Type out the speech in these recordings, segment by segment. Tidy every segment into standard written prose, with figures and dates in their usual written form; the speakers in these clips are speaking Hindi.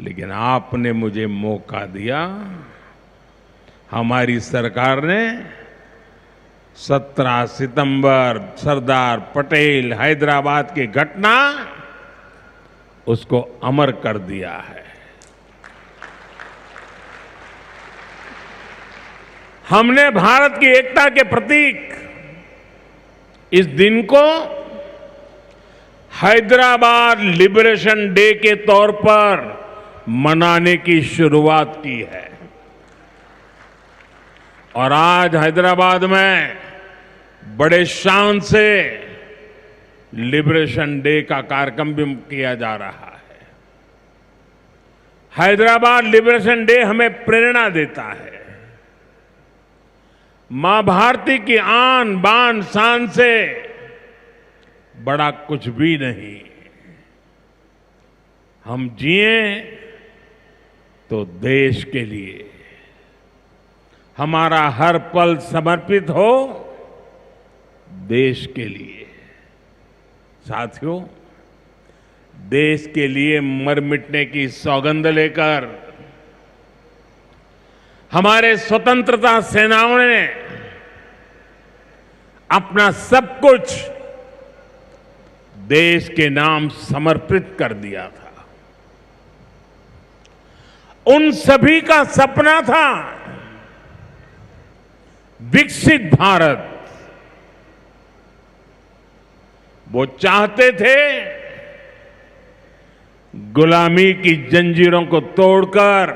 लेकिन आपने मुझे मौका दिया। हमारी सरकार ने 17 सितंबर सरदार पटेल हैदराबाद की घटना उसको अमर कर दिया है। हमने भारत की एकता के प्रतीक इस दिन को हैदराबाद लिबरेशन डे के तौर पर मनाने की शुरुआत की है और आज हैदराबाद में बड़े शान से लिबरेशन डे का कार्यक्रम भी किया जा रहा है। हैदराबाद लिबरेशन डे हमें प्रेरणा देता है। मां भारती की आन बान शान से बड़ा कुछ भी नहीं। हम जिए तो देश के लिए, हमारा हर पल समर्पित हो देश के लिए। साथियों, देश के लिए मर मिटने की सौगंध लेकर हमारे स्वतंत्रता सेनाओं ने अपना सब कुछ देश के नाम समर्पित कर दिया था। उन सभी का सपना था विकसित भारत। वो चाहते थे गुलामी की जंजीरों को तोड़कर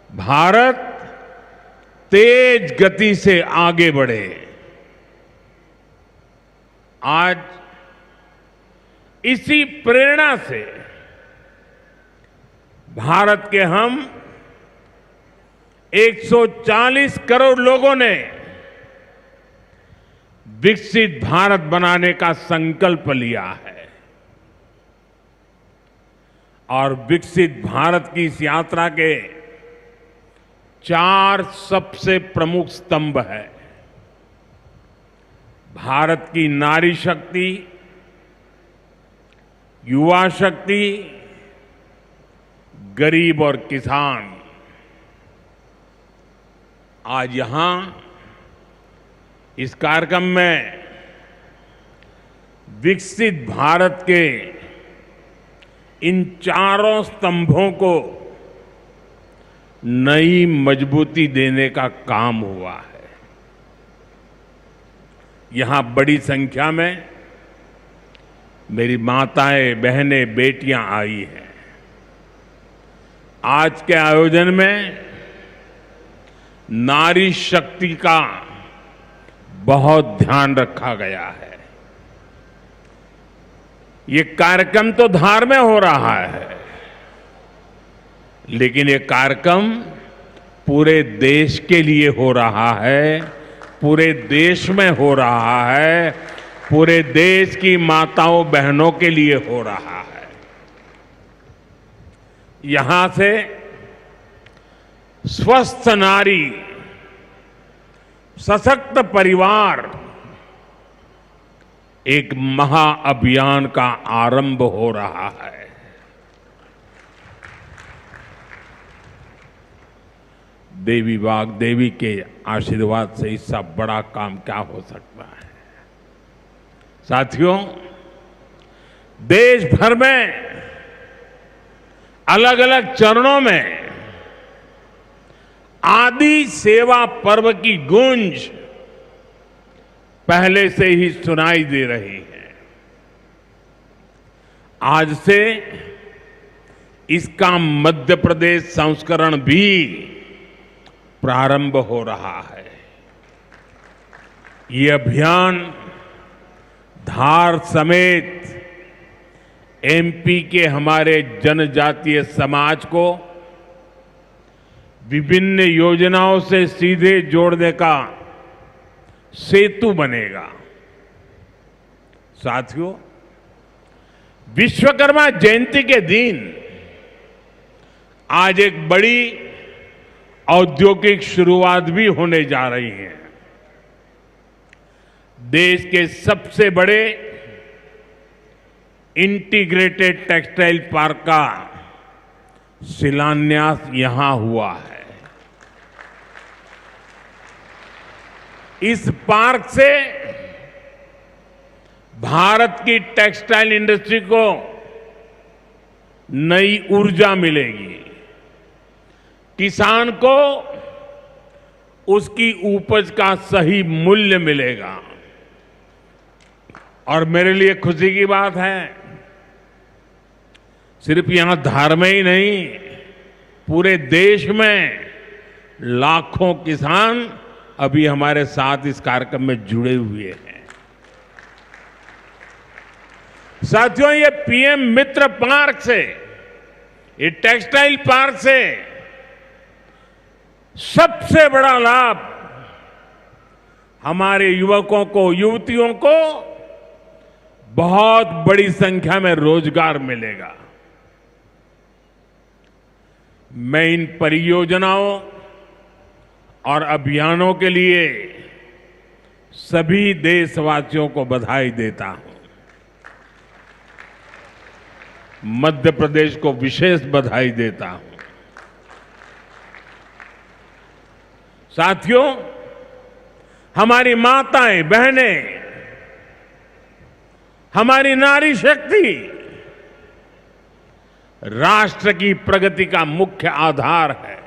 भारत तेज गति से आगे बढ़े। आज इसी प्रेरणा से भारत के हम 140 करोड़ लोगों ने विकसित भारत बनाने का संकल्प लिया है और विकसित भारत की इस यात्रा के 4 सबसे प्रमुख स्तंभ है। भारत की नारी शक्ति, युवा शक्ति, गरीब और किसान। आज यहां इस कार्यक्रम में विकसित भारत के इन चारों स्तंभों को नई मजबूती देने का काम हुआ है। यहां बड़ी संख्या में मेरी माताएं, बहनें, बेटियां आई हैं। आज के आयोजन में नारी शक्ति का बहुत ध्यान रखा गया है। ये कार्यक्रम तो धार में हो रहा है, लेकिन ये कार्यक्रम पूरे देश के लिए हो रहा है, पूरे देश में हो रहा है, पूरे देश की माताओं बहनों के लिए हो रहा है। यहां से स्वस्थ नारी, सशक्त परिवार एक महाअभियान का आरंभ हो रहा है। देवी वाग्देवी के आशीर्वाद से इससे बड़ा काम क्या हो सकता है। साथियों, देश भर में अलग अलग चरणों में आदि सेवा पर्व की गूंज पहले से ही सुनाई दे रही है। आज से इसका मध्य प्रदेश संस्करण भी प्रारंभ हो रहा है। ये अभियान धार समेत एमपी के हमारे जनजातीय समाज को विभिन्न योजनाओं से सीधे जोड़ने का सेतु बनेगा। साथियों, विश्वकर्मा जयंती के दिन आज एक बड़ी औद्योगिक शुरुआत भी होने जा रही है। देश के सबसे बड़े इंटीग्रेटेड टेक्सटाइल पार्क का शिलान्यास यहां हुआ है। इस पार्क से भारत की टेक्सटाइल इंडस्ट्री को नई ऊर्जा मिलेगी, किसान को उसकी उपज का सही मूल्य मिलेगा। और मेरे लिए खुशी की बात है, सिर्फ यहां धार में ही नहीं, पूरे देश में लाखों किसान अभी हमारे साथ इस कार्यक्रम में जुड़े हुए हैं। साथियों, ये पीएम मित्र पार्क से, ये टेक्सटाइल पार्क से सबसे बड़ा लाभ हमारे युवकों को, युवतियों को बहुत बड़ी संख्या में रोजगार मिलेगा। मैं इन परियोजनाओं और अभियानों के लिए सभी देशवासियों को बधाई देता हूं। मध्य प्रदेश को विशेष बधाई देता हूं। साथियों, हमारी माताएं, बहनें, हमारी नारी शक्ति राष्ट्र की प्रगति का मुख्य आधार है।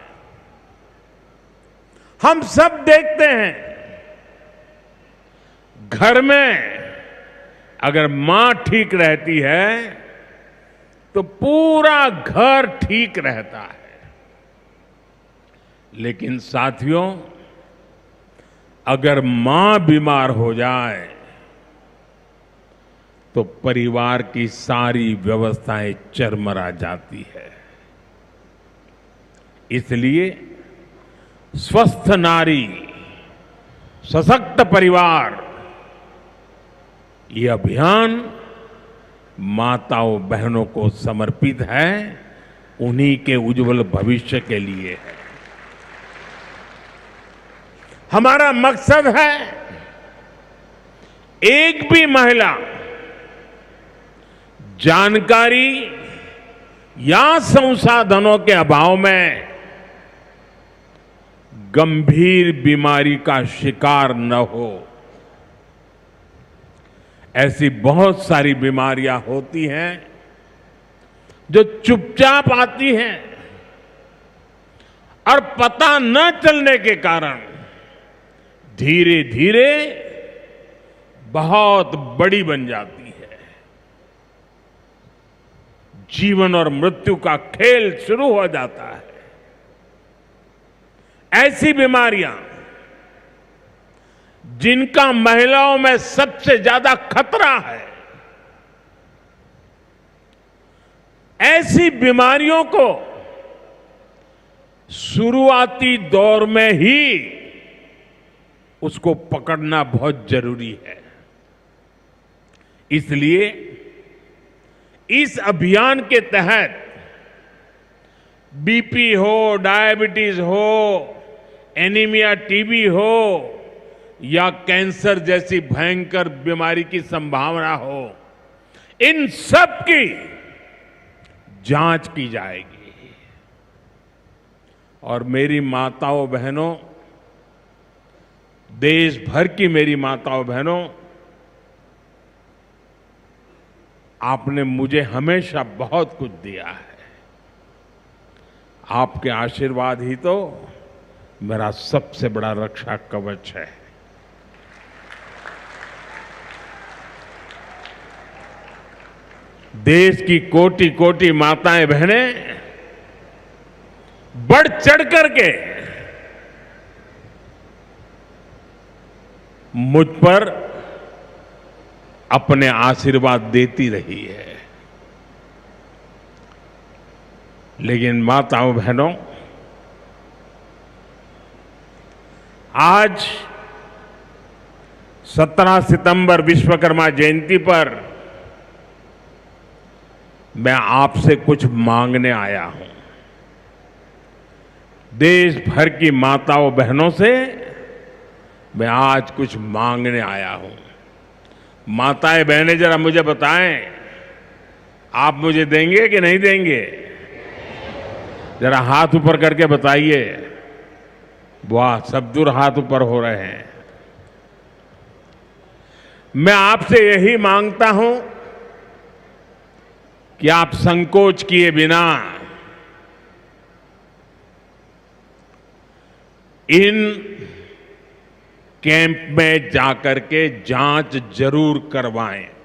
हम सब देखते हैं, घर में अगर मां ठीक रहती है तो पूरा घर ठीक रहता है। लेकिन साथियों, अगर मां बीमार हो जाए तो परिवार की सारी व्यवस्थाएं चरमरा जाती है। इसलिए स्वस्थ नारी, सशक्त परिवार, ये अभियान माताओं बहनों को समर्पित है, उन्हीं के उज्जवल भविष्य के लिए है। हमारा मकसद है एक भी महिला जानकारी या संसाधनों के अभाव में गंभीर बीमारी का शिकार न हो। ऐसी बहुत सारी बीमारियां होती हैं जो चुपचाप आती हैं और पता न चलने के कारण धीरे धीरे बहुत बड़ी बन जाती है। जीवन और मृत्यु का खेल शुरू हो जाता है। ऐसी बीमारियां जिनका महिलाओं में सबसे ज्यादा खतरा है, ऐसी बीमारियों को शुरुआती दौर में ही उसको पकड़ना बहुत जरूरी है। इसलिए इस अभियान के तहत बीपी हो, डायबिटीज हो, एनीमिया, टीबी हो या कैंसर जैसी भयंकर बीमारी की संभावना हो, इन सब की जांच की जाएगी। और मेरी माताओं बहनों, देश भर की मेरी माताओं बहनों, आपने मुझे हमेशा बहुत कुछ दिया है। आपके आशीर्वाद ही तो मेरा सबसे बड़ा रक्षा कवच है। देश की कोटि कोटि माताएं बहनें बढ़ चढ़ करके मुझ पर अपने आशीर्वाद देती रही है। लेकिन माताओं बहनों, आज 17 सितंबर विश्वकर्मा जयंती पर मैं आपसे कुछ मांगने आया हूं। देश भर की माताओं बहनों से मैं आज कुछ मांगने आया हूं। माताएं बहनें, जरा मुझे बताएं, आप मुझे देंगे कि नहीं देंगे? जरा हाथ ऊपर करके बताइए। वाह, सब दूर हाथ ऊपर हो रहे हैं। मैं आपसे यही मांगता हूं कि आप संकोच किए बिना इन कैंप में जाकर के जांच जरूर करवाएं।